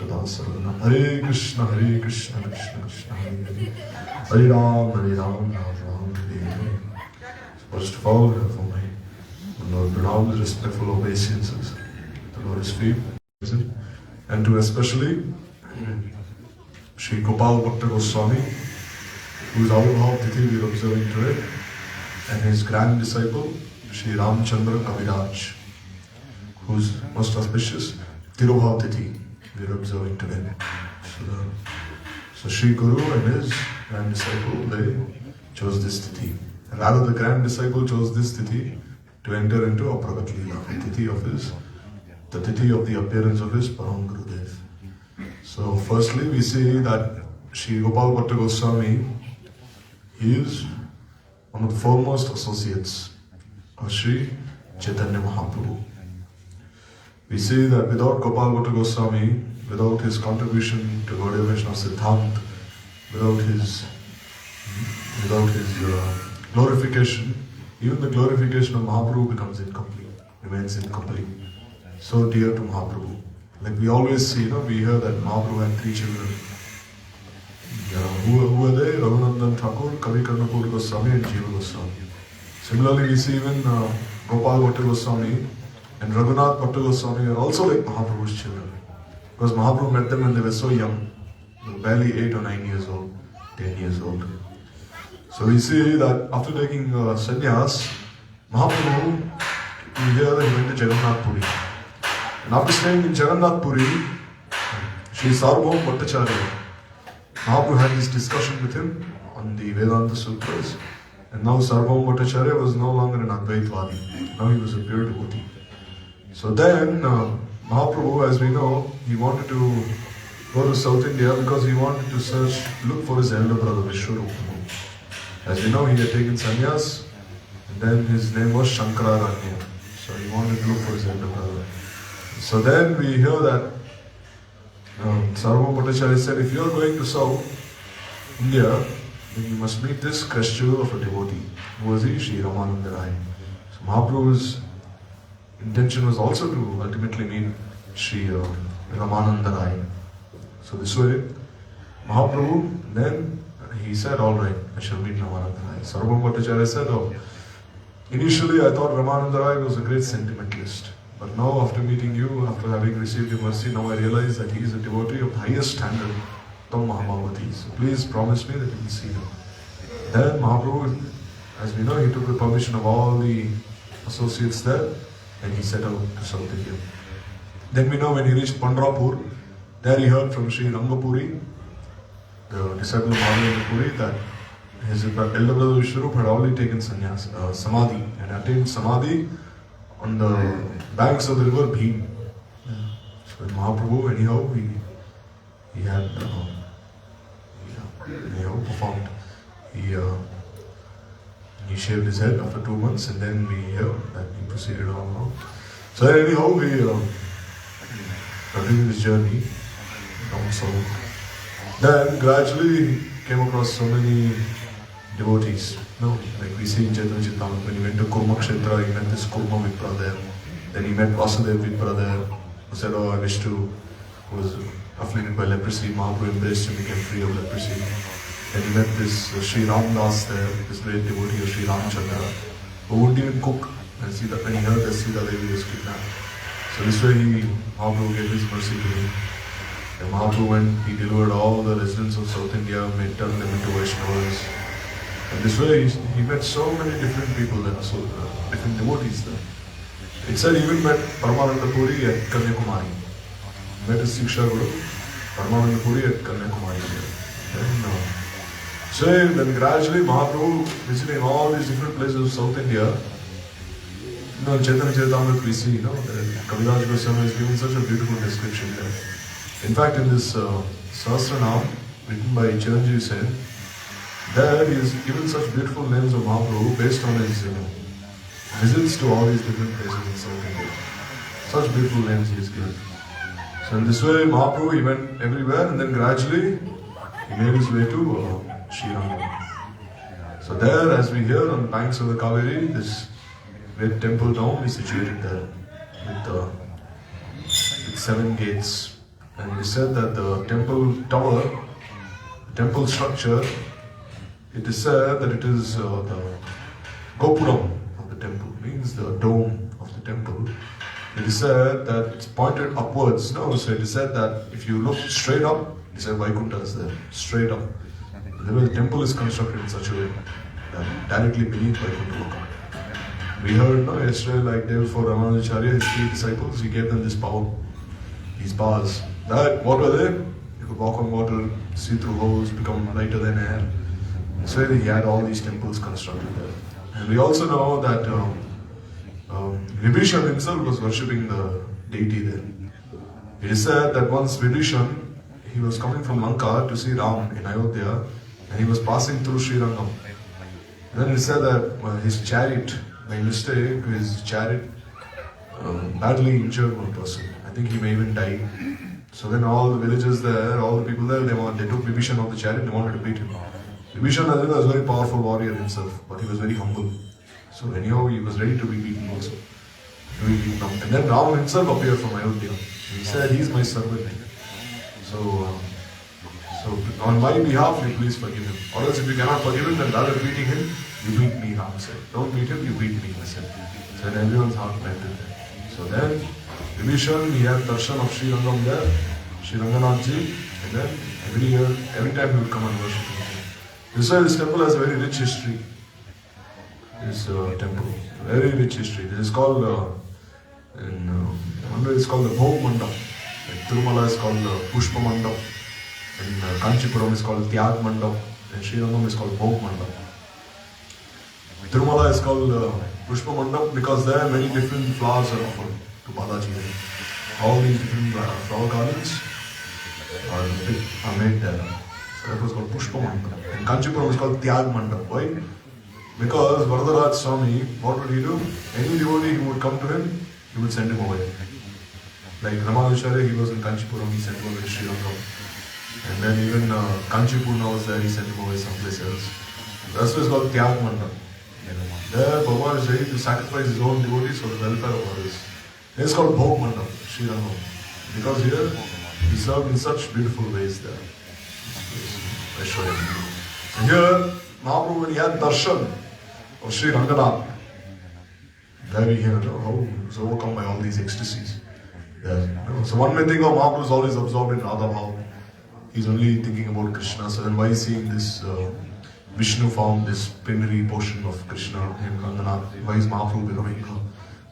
Hare Krishna, Krishna Krishna, Hare Hare Ram, Ram Ram, Hare Hare. First of all, for my Lord pronounced respectful obeisances to Lord's feet, and to especially Sri Gopal Bhatta Goswami, whose Avibhav Tithi we are observing today, and his grand disciple, Sri Ramchandra Kaviraj, whose most auspicious Tirobhav Tithi we are observing today. So Sri Guru and his grand disciple, they chose this Tithi. Rather, the grand disciple chose this Tithi to enter into Apragat Leela, the Tithi of the appearance of his Param Gurudev. So firstly, we see that Sri Gopal Bhatta Goswami, he is one of the foremost associates of Sri Chaitanya Mahaprabhu. We see that without Gopal Bhatta Goswami, without his contribution to Gaudiya Vaishnava Siddhant, without his glorification, even the glorification of Mahaprabhu becomes incomplete, remains incomplete. So dear to Mahaprabhu. Like we always see, we hear that Mahaprabhu had 3 children. Who are they? Raghunandan Thakur, Kavi Karnapur Goswami and Jiva Goswami. Similarly, we see even Gopal Bhatta Goswami and Raghunath Bhatta Goswami are also like Mahaprabhu's children. Because Mahaprabhu met them when they were so young. They were barely 8 or 9 years old, 10 years old. So we see that after taking sannyas, Mahaprabhu, we hear that he went to Jagannath Puri. And after staying in Jagannath Puri, Sri Sarvabhauma Bhattacharya, Mahaprabhu had this discussion with him on the Vedanta Sutras. And now Sarvabhauma Bhattacharya was no longer an Advaitvadi. Now he was a pure devotee. So then, Mahaprabhu, as we know, he wanted to go to South India because he wanted to look for his elder brother Vishwarupa. As we know, he had taken sannyas, and then his name was Shankararanya. So he wanted to look for his elder brother. So then we hear that Sarvabhauma Bhattacharya said, if you are going to South India, then you must meet this crest jewel of a devotee. Who was he? Sri Ramananda Rai. So Mahaprabhu's intention was also to ultimately meet Sri Ramananda Rai. So this way, Mahaprabhu, then he said, all right, I shall meet Ramananda Rai. Sarvabhauma Bhattacharya said, initially I thought Ramananda Rai was a great sentimentalist. But now after meeting you, after having received your mercy, now I realize that he is a devotee of the highest standard, Tam Mahamavati. So please promise me that you will see him. Then Mahaprabhu, as we know, he took the permission of all the associates there, and he set out to South India. Then we know when he reached Pandrapur, there he heard from Sri Rangapuri, the disciple of Maharaj Puri, that his elder brother Vishwarup had already taken Samadhi, and attained Samadhi on the banks of the river Bhim. So Mahaprabhu, anyhow, he had performed. He shaved his head after 2 months, and then we hear that he proceeded on. So anyhow, he continued his journey down south. Then gradually he came across so many devotees. Like we see in Chaitanya Charitamrita, when he went to Kurma Kshetra, he met this Kurma Vipra there. Then he met Vasudev Vipra there, who said, I wish to, who was afflicted by leprosy. Mahaprabhu embraced him, became free of leprosy. Then he met this Sri Ramdas there, this great devotee of Sri Ramchandra, who wouldn't even cook. And see that when he heard that Sita Devi was kidnapped. So this way Mahaprabhu gave his mercy to him. Then Mahaprabhu went, he delivered all the residents of South India, turned them into Vaishnavas. And this way he met so many different people there, so different devotees there. It said he even met Paramananda Puri at Kanyakumari. Met his Siksha Guru, Paramananda Puri at Kanyakumari. Then gradually Mahaprabhu visiting all these different places of South India. In Chaitanya Charitamrita we see, that Kaviraj Goswami has given such a beautiful description there. In fact, in this Sahasranam written by Chiranjeev Sen, there he has given such beautiful names of Mahaprabhu based on his visits to all these different places in South India. Such beautiful names he has given. So in this way, Mahaprabhu, he went everywhere, and then gradually he made his way to Sri Rangam. So there, as we hear on the banks of the Kaveri, this great temple town is situated there with 7 gates. And he said that the temple tower, the temple structure, it is said that it is the Gopuram of the temple, means the dome of the temple. It is said that it's pointed upwards. No, so it is said that if you look straight up, he said Vaikuntha is there, straight up. The temple is constructed in such a way that directly beneath Vaikuntha Loka. We heard yesterday, like day before Ramanujacharya, his 3 disciples, he gave them this power, these powers. That, what were they? You could walk on water, see through holes, become lighter than air. So he had all these temples constructed there. And we also know that Vibhishan himself was worshipping the deity there. It is said that once Vibhishan, he was coming from Lanka to see Ram in Ayodhya, and he was passing through Srirangam. Then it said that his chariot, by mistake, his chariot badly injured one person. I think he may even die. So then all the villagers there, all the people there, they took Vibhishan off the chariot, they wanted to beat him. Vibhishan was a very powerful warrior himself, but he was very humble. So anyhow, he was ready to be beaten also. And then Ram himself appeared from Ayodhya. He said, he is my servant. So on my behalf, you please forgive him. Or else if you cannot forgive him, then rather beating him, you beat me, Ram said. Don't beat him, you beat me, he said. So then everyone's heart melted there. So then, Vibhishan, he had darshan of Sri Rangam there, Sri Ranganathji, and then every time he would come and worship him. This way, this temple has a very rich history. This temple, very rich history. This is called, in Andhra it's called the Bhog Mandap. Like Tirumala is called the Pushpa Mandap. In Kanchipuram is called Tyag Mandap. And Sri Rangam is called Bhog Mandap. Tirumala is called Pushpa Mandap because there are many different flowers are offered to Balaji. All these different flower gardens are made there. So that was called Pushpa Mandap. And Kanchipuram is called Tyag Mandap. Why? Because Varadaraj Swami, what would he do? Any devotee who would come to him, he would send him away. Like Ramanujacharya, he was in Kanchipuram, he sent him away to Sri Rangam. And then even Kanchipurna was there, he sent him away someplace else. That's why it's called Tyag Mandap. There, Bhagavan is ready to sacrifice his own devotees for the welfare of others. It's called Bhog Mandap, Sri Rangam. Because here, he served in such beautiful ways there. And here, Mahaprabhu, when he had darshan of Sri Ranganath, there we hear how he was overcome by all these ecstasies. So one may think, Mahaprabhu is always absorbed in Radha Bhav. He's only thinking about Krishna. So then why is he in this Vishnu form, this plenary portion of Krishna in Ranganath? Why is Mahaprabhu becoming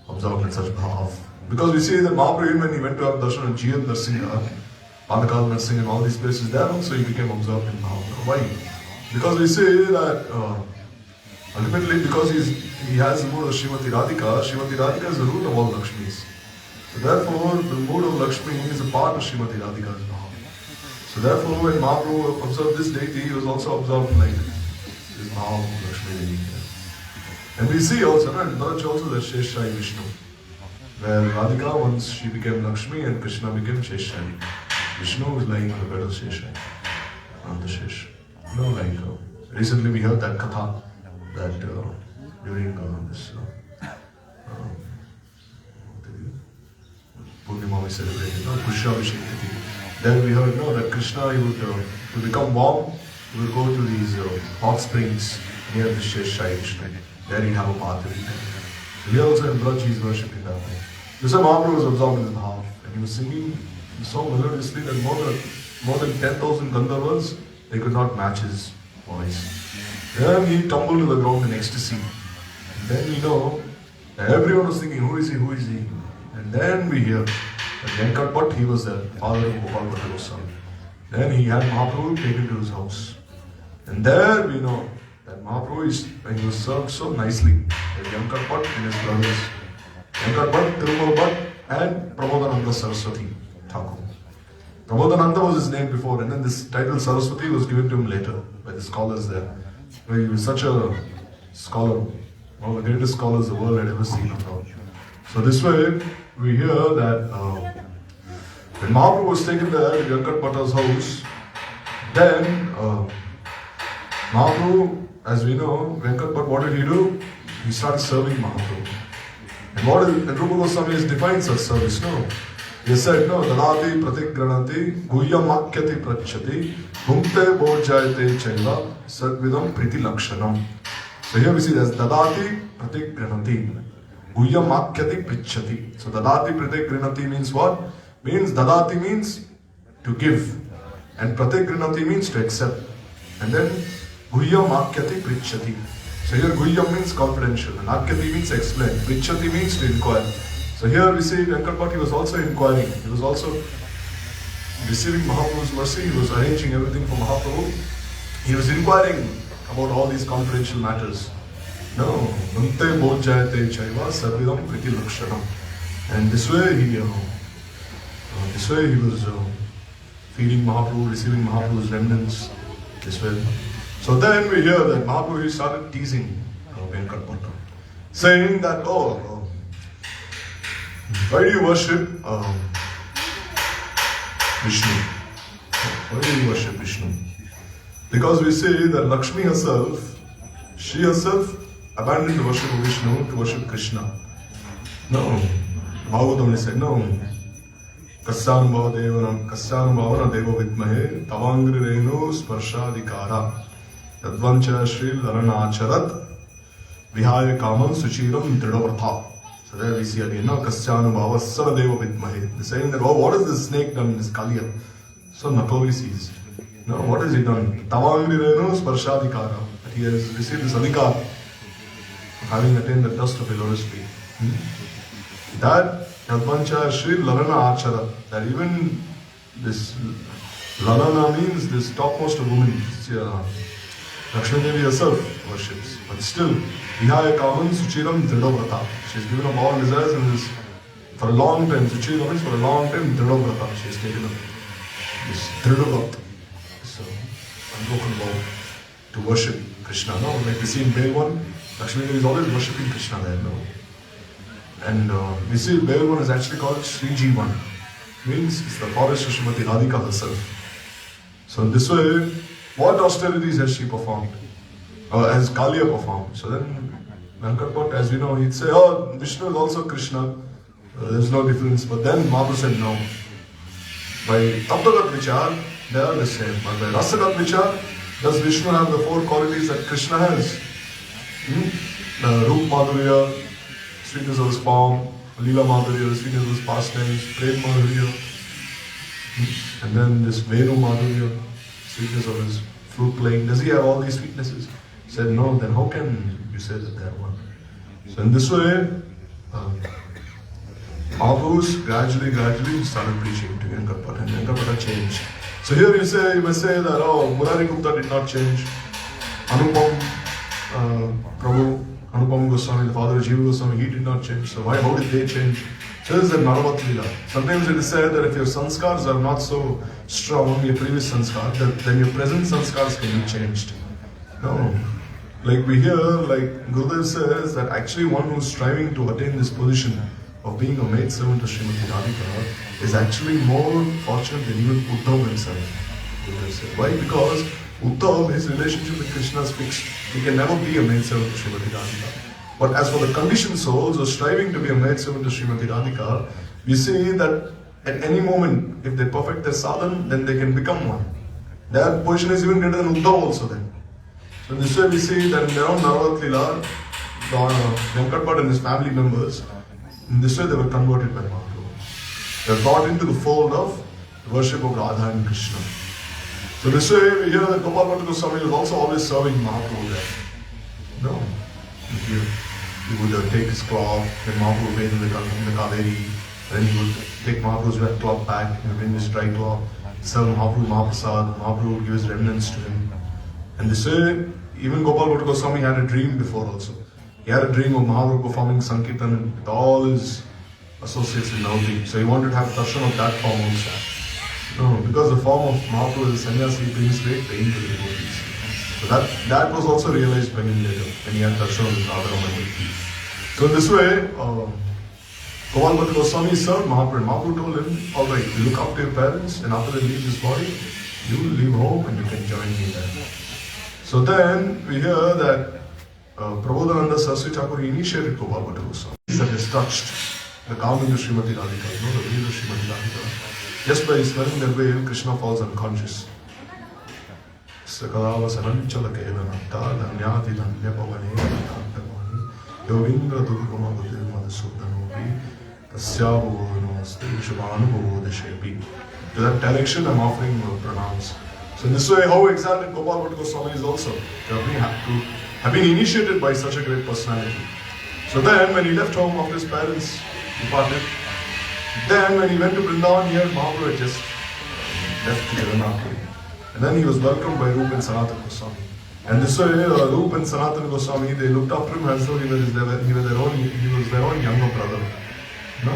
absorbed in such bhav? Because we see that Mahaprabhu, even when he went to have darshan of G.N. Narsingha, Padakal Narsingha and all these places, there also he became absorbed in bhav. Why? Because we say that ultimately because he has the mood of Srimati Radhika is the root of all Lakshmis. So therefore the mood of Lakshmi is a part of Srimati Radhika's bhav. So therefore when Mahaprabhu observed this deity, he was also absorbed like this bhav of Lakshmi Devi. And we see also, in Dutch also, that Sheshai Vishnu, where Radhika, once she became Lakshmi and Krishna became Sheshai. Vishnu was lying on the bed of Sheshai, on the Shesh. Recently we heard that katha that during this Purnima we celebrated, Krishna Vishnu. Then we heard that Krishna, he would to become warm, he would go to these hot springs near the Sheshai Vishnu. There he'd have a bath every time. So here also in Braj he is worshipping that way. This time Mahaprabhu was absorbed in his bhav and he was singing the song melodiously that more than 10,000 Gandharvas, they could not match his voice. Then he tumbled to the ground in ecstasy. And then everyone was thinking, who is he? And then we hear that Venkat Bhatt, he was the father of Gopal Bhatta Goswami. Then he had Mahaprabhu taken to his house. And there we know that Mahaprabhu he was served so nicely by Venkat Bhatt and his brothers. Venkat Bhatt, Tirumal Bhatt and Pramodhananda Saraswati Thakur. Pramodhananda was his name before, and then this title Saraswati was given to him later by the scholars there. He was such a scholar, one of the greatest scholars the world had ever seen. So this way, we hear that when Mahaprabhu was taken there to Venkat Bhatta's house, then Mahaprabhu, as we know, Venkat Bhatt, what did he do? He started serving Mahaprabhu. And Rupa Goswami has defined such service, He said, no, dadati pratigranati guhyamakyati prachati bhumte bojayate chaiva sadvidam priti lakshanam. So here we see there's dadati pratigranati guhyamakyati prichati. So dadati pratigranati means what? Means dadati means to give, and pratigranati means to accept. And then guhyamakyati prichati. So here guhyam means confidential, and akyati means explain, prichati means to inquire. So here we see Venkatpati was also inquiring. He was also receiving Mahaprabhu's mercy. He was arranging everything for Mahaprabhu. He was inquiring about all these confidential matters. No, Nante Bojayate Chaiva Sarvidam Priti Lakshanam. And this way he was feeding Mahaprabhu, receiving Mahaprabhu's remnants. This way. So then we hear that Mahaprabhu he started teasing Venkatpati, saying that, why do you worship Vishnu? Why do you worship Vishnu? Because we say that Lakshmi herself, she herself abandoned the worship of Vishnu to worship Krishna. No. Bhagavatam said, no. Kasyanubhavana deva vidmahe tavangri renu sparshadikara yadvancha shri laranacharat vihaya kamam suchiram tridavartha. So there we see again, now Kasyanubhava Saradeva Vidmahe. They're saying that, what has this snake done in this Kaliya? So Nakoli sees. No, what has he done? Tavangri Renu Sparshadikara. That he has received this adhikar of having attained the dust of the lotus feet. That Yadvancha Shri Larana Achara. That even this Larana means this topmost of women. Lakshmi Devi herself worships. But still, Vihaya Kaman Suchiram Dridavrata. She has given up all desires and is for a long time. Suchiram means for a long time Dridavrata. She has taken up this Dridavrata, this unbroken vow to worship Krishna. No? Like we see in Belwan, Lakshmi Devi is always worshipping Krishna there. No? And we see Belwan is actually called Srijivan. Means it's the goddess Srimati Radhika herself. So in this way, what austerities has she performed? Has Kaliya performed? So then Venkatpati, as we know, he'd say, Vishnu is also Krishna. There's no difference. But then Mahaprabhu said no. By Taptagat Vichar, they are the same. But by Rasagat Vichar, does Vishnu have the four qualities that Krishna has? The Rup Madhurya, sweetness of his form, Leela Madhurya, sweetness of his pastimes, Prem Madhurya, and then this Venu Madhurya, sweetness of his flute playing. Does he have all these sweetnesses? He said no, then how can you say that they are one? So in this way, Mahaprabhu gradually started preaching to Venkatpati, and Venkatpati changed. So here you may say that, Murari Gupta did not change. Anupam Goswami, the father of Jiva Goswami, he did not change. So how did they change? So this is a Naravat Leela. Sometimes it is said that if your sanskars are not so strong, your previous sanskar, then your present sanskars can be changed. No. Like we hear, like Gurudev says, that actually one who is striving to attain this position of being a maidservant to Srimati Radhika is actually more fortunate than even Uddhav himself. Gurudev said. Why? Because Uddhav, his relationship with Krishna is fixed. He can never be a maidservant to Srimati Radhika. But as for the conditioned souls who are striving to be a maidservant to Srimati Radhika, we see that at any moment, if they perfect their sadhana, then they can become one. Their position is even greater than Uddhav also then. So in this way we see that in their own Naravat Leela, Venkatpati and his family members, in this way they were converted by Mahaprabhu. They were brought into the fold of the worship of Radha and Krishna. So this way we hear that Gopal Bhatta Goswami was also always serving Mahaprabhu there. No. He would take his cloth, when Mahaprabhu bathed in the Kaveri, then he would take Mahaprabhu's wet cloth back and bring his dry cloth, serve Mahaprabhu Mahaprasad, Mahaprabhu would give his remnants to him. And this way, even Gopal Bhatta Goswami had a dream before also. He had a dream of Mahaprabhu performing Sankirtan with all his associates in Navadvip. So he wanted to have darshan of that form also. No, because the form of Mahaprabhu as a sannyasi brings great pain to the devotees. So that was also realized by him later, when he had darshan with Radharamani. So in this way, Gopal Bhatta Goswami served Mahaprabhu. Mahaprabhu told him, alright, you look after your parents, and after they leave this body, you will leave home and you can join me there. So then we hear that Prabodhananda Saraswati Thakur initiated Gopal Bhatta Goswami. That is touched. the calm in the Srimati Radhika, you know, the waves of Srimati Radhika. Just by smelling that wave, Krishna falls unconscious. Sakava Sananchala Kevanata, Danyati Danya Pavane, Yovindra Durgama Buddha Madhusudanopi, Tasyavunosti, Shubhanubo Deshepi. To that direction, I'm offering pranams. So in this way, how exalted Gopal Bhatta Goswami is also. Have been initiated by such a great personality. So then, when he left home after his parents departed, then when he went to Vrindavan, here Maharaj had just left Jagannath. And then he was welcomed by Rupa and Sanatana Goswami. And this way, Rupa and Sanatana Goswami, they looked after him as though he was their own younger brother. No.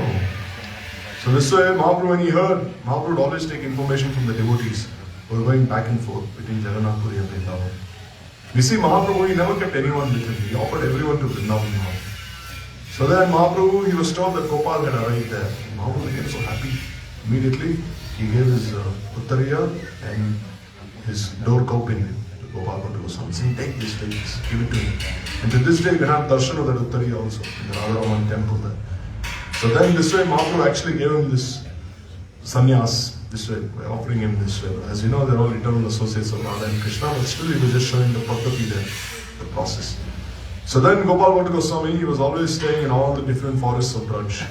So this way, Mahaprabhu, when he heard, Mahaprabhu would always take information from the devotees who were going back and forth between Jagannath Puri and Vrindavan. We see Mahaprabhu, he never kept anyone with him. He offered everyone to Vrindavan. So then Mahaprabhu, he was told that Gopal had arrived there. Mahaprabhu became so happy. Immediately, he gave his uttariya and his door coping to Gopal Bhatta Goswami, saying, take this, give it to him. And to this day, you can have darshan of that uttariya also in the Radharaman temple there. So then this way, Mahaprabhu actually gave him this sannyas, this way, by offering him this way. As you know, they're all eternal associates of Radha and Krishna, but still he was just showing the paddhati there, the process. So then Gopal Bhatta Goswami, he was always staying in all the different forests of Braj.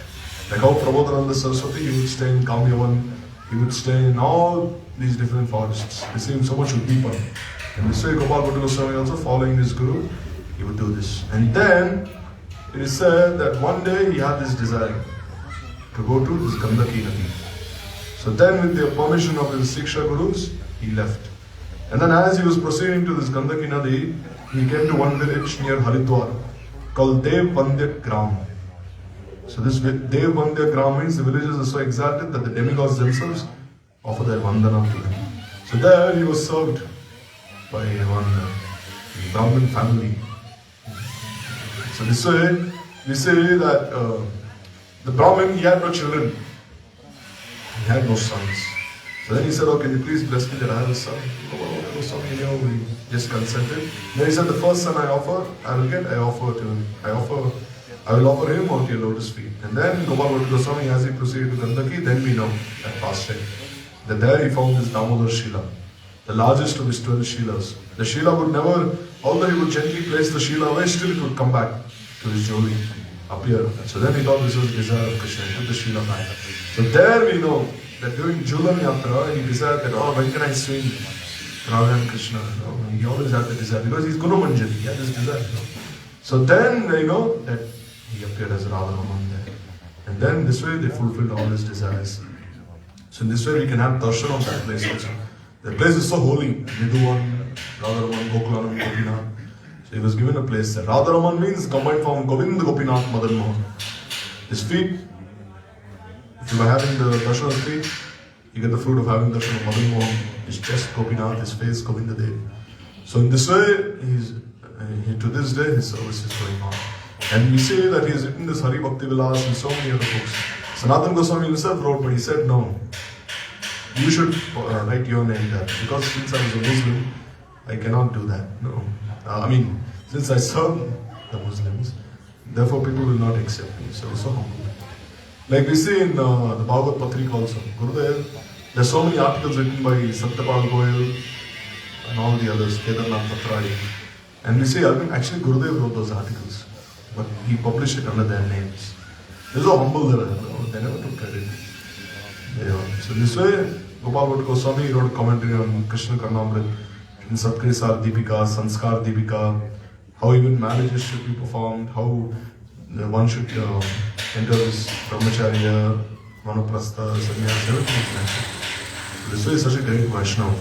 Like how Prabodhananda Saraswati, he would stay in Kamyavan, he would stay in all these different forests. They seemed so much Uddipan. And this way Gopal Bhatta Goswami also, following his guru, he would do this. And then it is said that one day he had this desire to go to this Gandaki Nadi. So then with the permission of his Siksha Gurus, he left. And then as he was proceeding to this Gandaki Nadi, he came to one village near Haridwar called Dev Vandyat Gram. So this Dev Vandyat Gram means the villagers are so exalted that the demigods themselves offer their vandana to him. So there he was served by one Brahmin family. So this way, we say that the Brahmin, he had no children. He had no sons. So then he said, oh, can you please bless me that I have a son? Goswami, you know, we just consented. Then he said, the first son I offer, I will offer him onto your lotus feet. And then Gopal Bhatta Goswami, as he proceeded to Gandaki, then we know at past time that there he found this Damodar Shila, the largest of his 12 Shilas. The Shila would never, although he would gently place the Shila away, still it would come back to his jewelry, appear. So then he thought this was the desire of Krishna, he put the Shila back. So there we know that during Julan Yatra, he desired that, oh, when can I swing Radha and Krishna? You know? He always had the desire, because he's Guru Manjari, he had this desire. You know? So then they know that he appeared as Radha Raman there. And then this way they fulfilled all his desires. So in this way we can have darshan of that place also. The place is so holy. Nidhuvan, Radha Raman, Gokulanam, Gopinath. So he was given a place there. Radha Raman means combined form Govind, Gopinath, Madan Mohan. His feet, if you are having the darshan of feet, you get the fruit of having darshan of Madan Mohan. His chest, Gopinath, his face, Govinda Dev. So in this way, to this day, his service is going on. And we say that he has written this Hari Bhakti Vilas and so many other books. Sanatana Goswami himself wrote, but he said, no, you should write your name there. Because since I was a Muslim, I cannot do that. No. Since I serve the Muslims, therefore people will not accept me. So humble. Like we see in the Bhagavad Patrika also, Gurudev, there are so many articles written by Satyapal Goyal and all the others, Kedarnath Patrai. And we say, actually Gurudev wrote those articles, but he published it under their names. They're so humble, they never took credit. So this way, Gopal Bhatta Goswami wrote a commentary on Krishna Karnamrit in Satkrisar Deepika, Sanskar Deepika, how even marriages should be performed, how one should enter this Brahmacharya, Vanaprastha, Sannyas, everything is mentioned. So this way is such a great Vaishnava.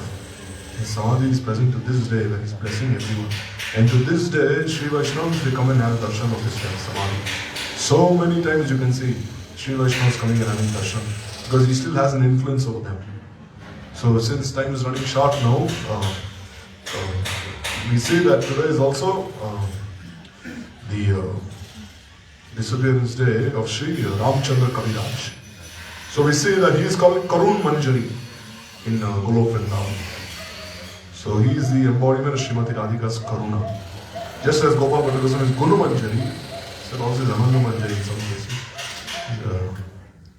His Samadhi is present to this day when he is blessing everyone. And to this day, Sri Vaishnavas, they come and have darshan of his Samadhi. So many times you can see Sri Vaishnavas coming and having darshan, because he still has an influence over them. So since time is running short now, we see that today is also the disappearance day of Sri Ramchandra Kaviraj. So we see that he is called Karun Manjari in Golok Vrindavan. So he is the embodiment of Srimati Radhika's Karuna. Just as Gopal Bhatta Goswami is Guru Manjari, so also is Ananda Manjari in some cases.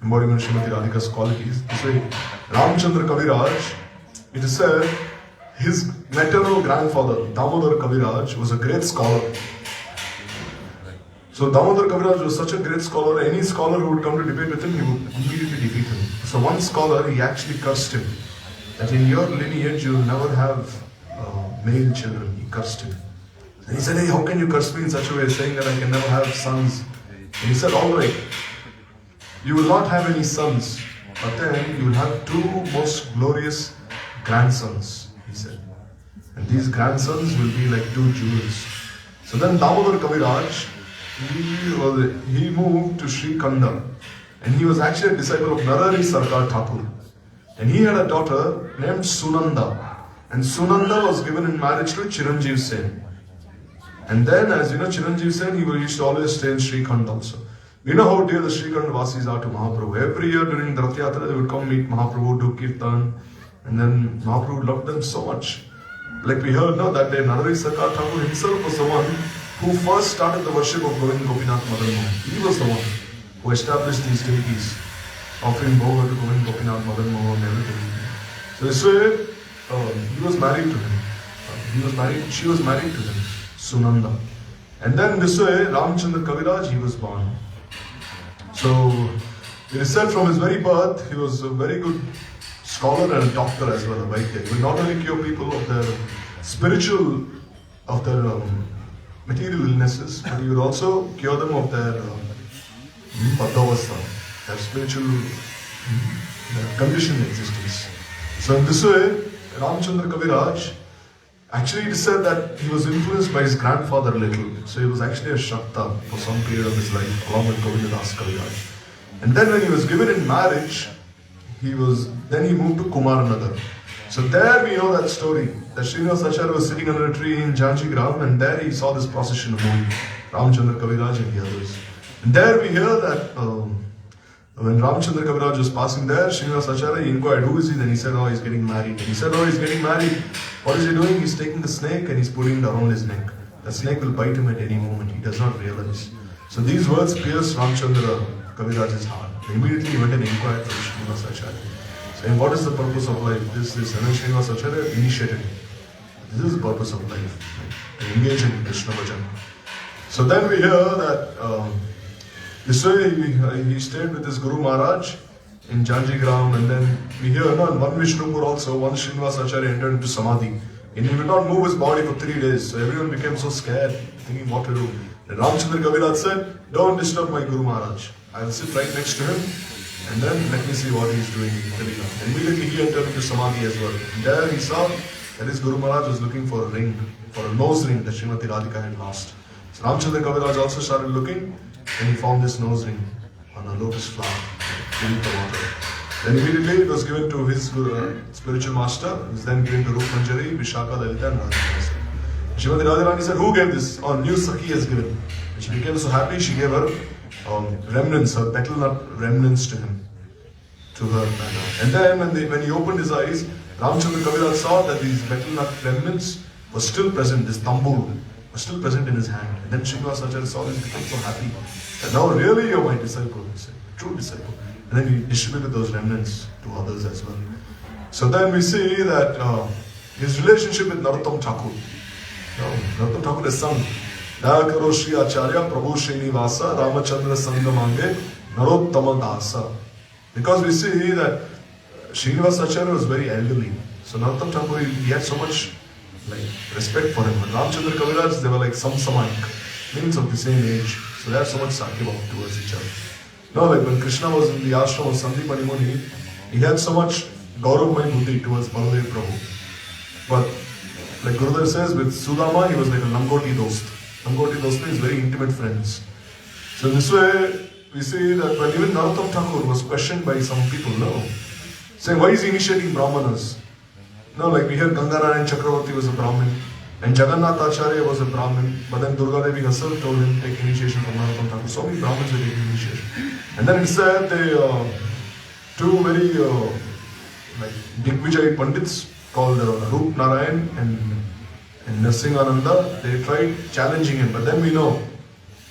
embodiment of Srimati Radhika's qualities. This way, Ramchandra Kaviraj, it is said, his maternal grandfather, Damodar Kaviraj, was a great scholar. So Damodar Kaviraj was such a great scholar, any scholar who would come to debate with him, he would immediately defeat him. So one scholar, he actually cursed him, that in your lineage you will never have male children. He cursed him. And he said, hey, how can you curse me in such a way, saying that I can never have sons? And he said, all right, you will not have any sons, but then you will have two most glorious grandsons, he said. And these grandsons will be like two jewels. So then Damodar Kaviraj, he moved to Sri Kanda, and he was actually a disciple of Narari Sarkar Thakur. And he had a daughter named Sunanda. And Sunanda was given in marriage to Chiranjeev Sen. And then, as you know, Chiranjeev Sen, he used to always stay in Sri Kanda also. We know how dear the Sri Kanda Vasis are to Mahaprabhu. Every year during the Rath Yatra, they would come meet Mahaprabhu, do Kirtan. And then Mahaprabhu loved them so much. Like we heard now that day, Narari Sarkar Thakur himself was the one who first started the worship of Govind Gopinath Madan Mohan. He was the one who established these deities, offering bhoga to Govind Gopinath Madan Mohan and everything. So this way, he was married to him. She was married to him, Sunanda. And then this way, Ramchandra Kaviraj, he was born. So, it is said from his very birth, he was a very good scholar and a doctor as well, a Vaidya. He would not only cure people of their spiritual, of their material illnesses, but he would also cure them of their Bhatta, their spiritual conditioned existence. So in this way, Ramchandra Kaviraj, actually it is said that he was influenced by his grandfather a little. So he was actually a Shakta for some period of his life, along with Govindadas Kaviraj. And then when he was given in marriage, he moved to Kumaranagar. So there we know that story, that Srinivas Acharya was sitting under a tree in Janjigram, and there he saw this procession of moving, Ramchandra Kaviraj and the others. And there we hear that when Ramchandra Kaviraj was passing there, Srinivas Acharya, he inquired, who is he? Then he said, oh, he's getting married. And he said, oh, he's getting married. What is he doing? He's taking the snake and he's putting it around his neck. The snake will bite him at any moment. He does not realize. So these words pierced Ramchandra Kaviraj's heart. Immediately he went and inquired from Srinivas Acharya, saying, what is the purpose of life? This. And then Srinivas Acharya initiated him. This is the purpose of life, right? To engage in Krishna Bhajan. So then we hear that this way he stayed with his Guru Maharaj in Janjigram, and then we hear in one Vishnupur also, one Srinivas Acharya entered into Samadhi. And he would not move his body for 3 days. So everyone became so scared, thinking what to do. And Ramchandra Kaviraj said, don't disturb my Guru Maharaj. I will sit right next to him, and then let me see what he is doing in Kalila. Immediately he entered into Samadhi as well. And there he saw that his Guru Maharaj was looking for a ring, for a nose ring that Srimati Radhika had lost. So Ramchandra Kaviraj also started looking, and he found this nose ring on a lotus flower beneath the water. Then immediately it was given to his spiritual master. It was then given to Rup Manjari, Vishaka, Lalita and Radharani. Srimati Radharani said, who gave this? Oh, new Sakhi has given. And she became so happy, she gave her remnants, her betel nut remnants to him, to her. And then when he opened his eyes, Ramchandra Kaviraj saw that these betel nut remnants were still present, this tambul was still present in his hand. And then Srinivas Acharya saw this, became so happy. And now really you're my disciple, he said, true disciple. And then he distributed those remnants to others as well. So then we see that his relationship with Narottam Thakur. Narottam Thakur is sung, Daya Karo Shri Acharya Prabhu Srinivasa Ramachandra Sangamange Narottama Dasa. Because we see that Srinivas Acharya was very elderly. So Narottam Thakur, he had so much respect for him. And Ramchandra Kaviraj, they were like Samsamaik, means of the same age. So they had so much sakyabhav towards each other. Now, when Krishna was in the ashram of Sandipani Muni, he had so much Gauravamai buddhi towards Baladev Prabhu. But, like Gurudev says, with Sudama, he was like a Langoti Dost. Langoti Dost means very intimate friends. So, this way, we see that when even Narottam Thakur was questioned by some people, saying, why is he initiating Brahmanas? Like we hear Ganganarayan Chakravarti was a Brahmin, and Jagannath Acharya was a Brahmin, but then Durga Devi herself told him to take initiation from Narottam Thakur. So many Brahmins were taking initiation. And then it said two very Digvijay Pandits called Rup Narayan and Nrsingananda, they tried challenging him. But then we know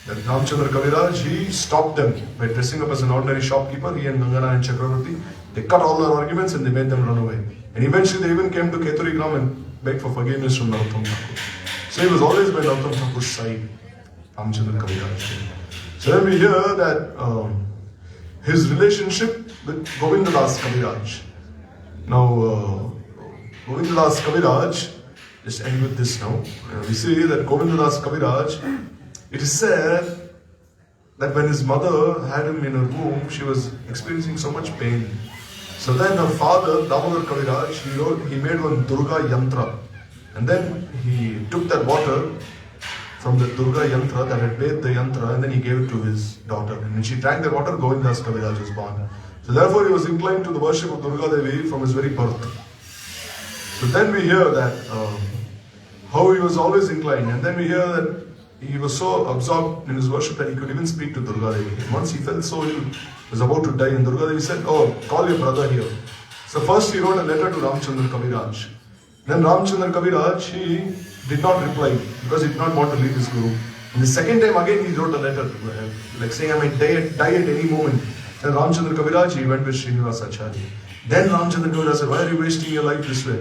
That Ramchandra Kaviraj, he stopped them by dressing up as an ordinary shopkeeper. He and Gangana and Chakravarti, they cut all their arguments and they made them run away. And eventually they even came to Keturi Gram and begged for forgiveness from Narottam Thakur. So he was always by Narottam Thakur's side, Ramchandra Kaviraj. So then we hear that his relationship with Govindadas Kaviraj. Now, Govindadas Kaviraj, just end with this now. We see that Govindadas Kaviraj, it is said that when his mother had him in her womb, she was experiencing so much pain. So then her father, Damodar Kaviraj, he made one Durga Yantra. And then he took that water from the Durga Yantra that had bathed the Yantra, and then he gave it to his daughter. And when she drank the water, Govindas Kaviraj was born. So therefore he was inclined to the worship of Durga Devi from his very birth. So then we hear that how he was always inclined, and then we hear that he was so absorbed in his worship that he could even speak to Durga Devi. Once he felt so ill, he was about to die, and Durga Devi said, "Oh, call your brother here." So first he wrote a letter to Ramchandra Kaviraj. Then Ramchandra Kaviraj, he did not reply because he did not want to leave his guru. And the second time again he wrote a letter, like saying, "I might die at any moment." Then Ramchandra Kaviraj, he went with Srinivas Acharya. Then Ramchandra Kaviraj said, "Why are you wasting your life this way?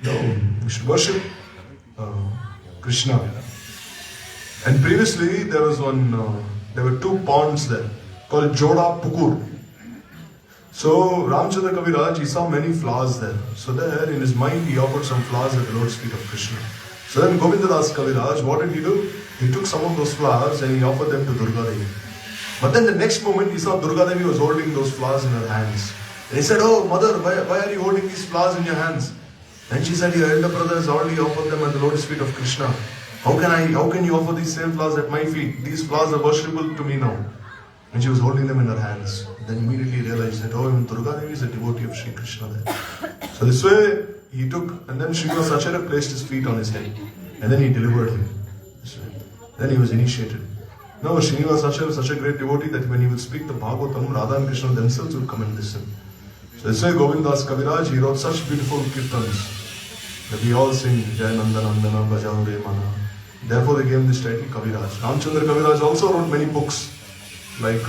No, you should worship Krishna." And previously there were two ponds there called Joda Pukur. So Ramchandra Kaviraj, he saw many flowers there. So there in his mind he offered some flowers at the Lord's feet of Krishna. So then Govindadas Kaviraj, what did he do? He took some of those flowers and he offered them to Durga Devi. But then the next moment he saw Durga Devi was holding those flowers in her hands. And he said, "Oh mother, why are you holding these flowers in your hands?" And she said, "Your elder brother has already offered them at the Lotus feet of Krishna. How can you offer these same flowers at my feet? These flowers are worshipable to me now." And she was holding them in her hands. Then immediately realized that, oh, even Durga Devi is a devotee of Sri Krishna there. So this way he took, and then Srinivas Acharya placed his feet on his head. And then he delivered him. Then he was initiated. Now Srinivas Acharya was such a great devotee that when he would speak the Bhagavatam, Radha and Krishna themselves would come and listen. So this way Govindas Kaviraj, he wrote such beautiful kirtans that we all sing Jai Nanda Nandana Bajao Re Mana. Therefore they gave him this title Kaviraj. Ramchandra Kaviraj also wrote many books like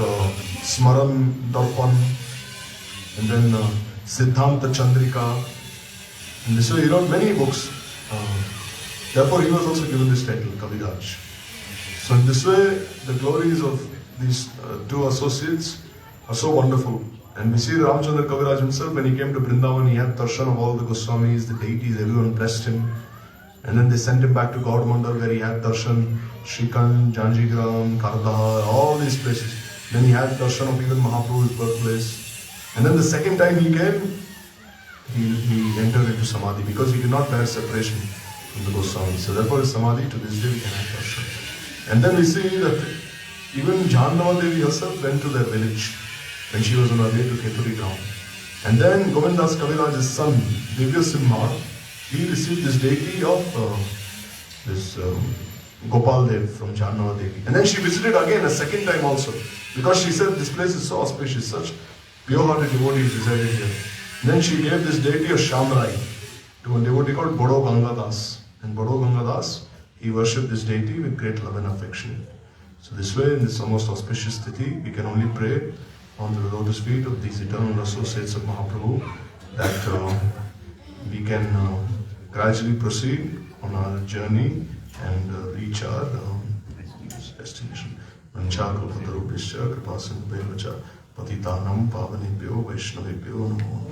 Smaran Darpan and then Siddhanta Chandrika. And this way he wrote many books. Therefore he was also given this title Kaviraj. So in this way the glories of these two associates are so wonderful. And we see Ramchandra Kaviraj himself, when he came to Vrindavan, he had darshan of all the Goswamis, the deities, everyone blessed him. And then they sent him back to Gaudamandal where he had darshan, Shrikand, Janjigram, Kardaha, all these places. Then he had darshan of even Mahaprabhu's birthplace. And then the second time he came, he entered into Samadhi because he could not bear separation from the Goswami. So therefore his Samadhi to this day we can have darshan. And then we see that even Jhanava Devi herself went to their village when she was on her way to Keturi Gram. And then Govindas Kaviraj's son, Divya Simha, he received this deity of this Gopal Dev from Jhanava Devi. And then she visited again a second time also, because she said this place is so auspicious, such pure-hearted devotees resided here. And then she gave this deity of Shamrai to a devotee called Bodo Gangadas. And Bodo Gangadas, he worshipped this deity with great love and affection. So this way, in this almost auspicious tithi, we can only pray on the lotus feet of these eternal associates of Mahaprabhu that we can gradually proceed on our journey and reach our destination. Mancha Krupadarupischa Kripasanubhavacha Patitanam Pavanebhyo Vaishnavebhyo Namo.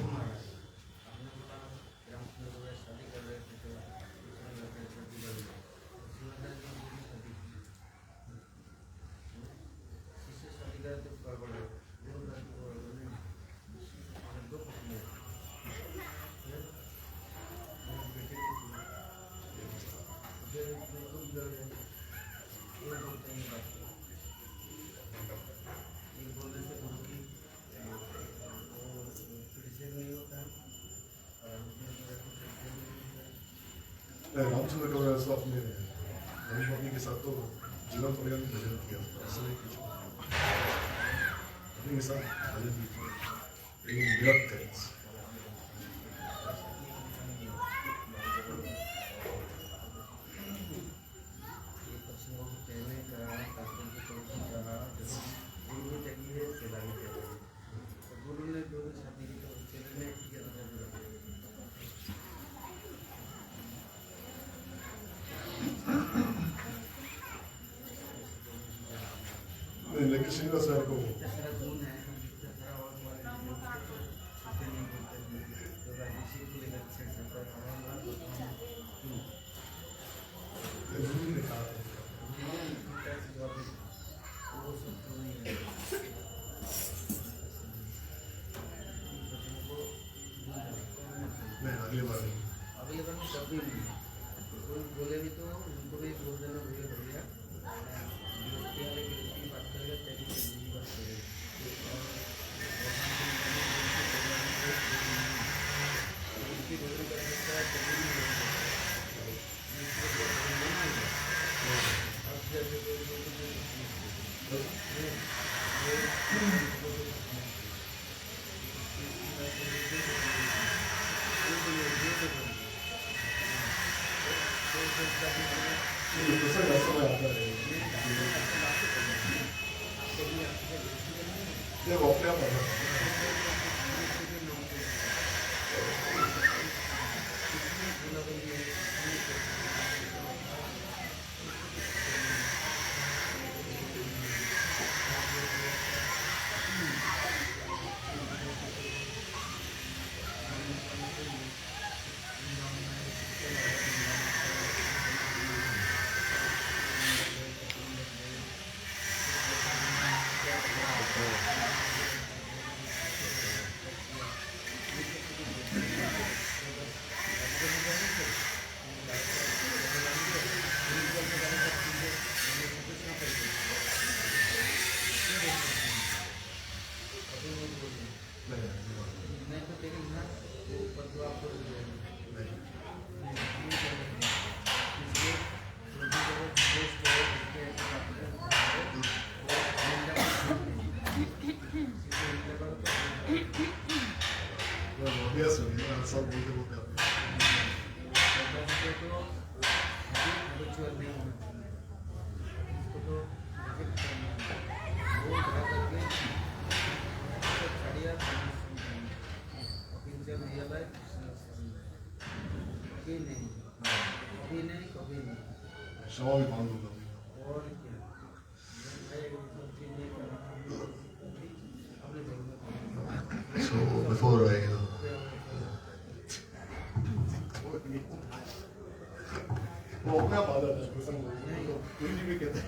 Ramchandra कविराज तो अपने धर्मपत्नी के साथ तो जीवन पर्यंत भजन किया, ऐसा नहीं कुछ अपने के साथ भजन किया, विरक्त है। लेकिन श्रीनिवास सर को अगली बार कभी नहीं कोई बोले भी तो उनको भी बोल देना भैया भैया गिरफ्ती वाले गिरफ्ती बात करेगा तेरी जिंदगी बात करेगा उसकी बोलने का सकता है कभी नहीं अब जैसे So before I वो अपना बात है, कुछ भी कहते हैं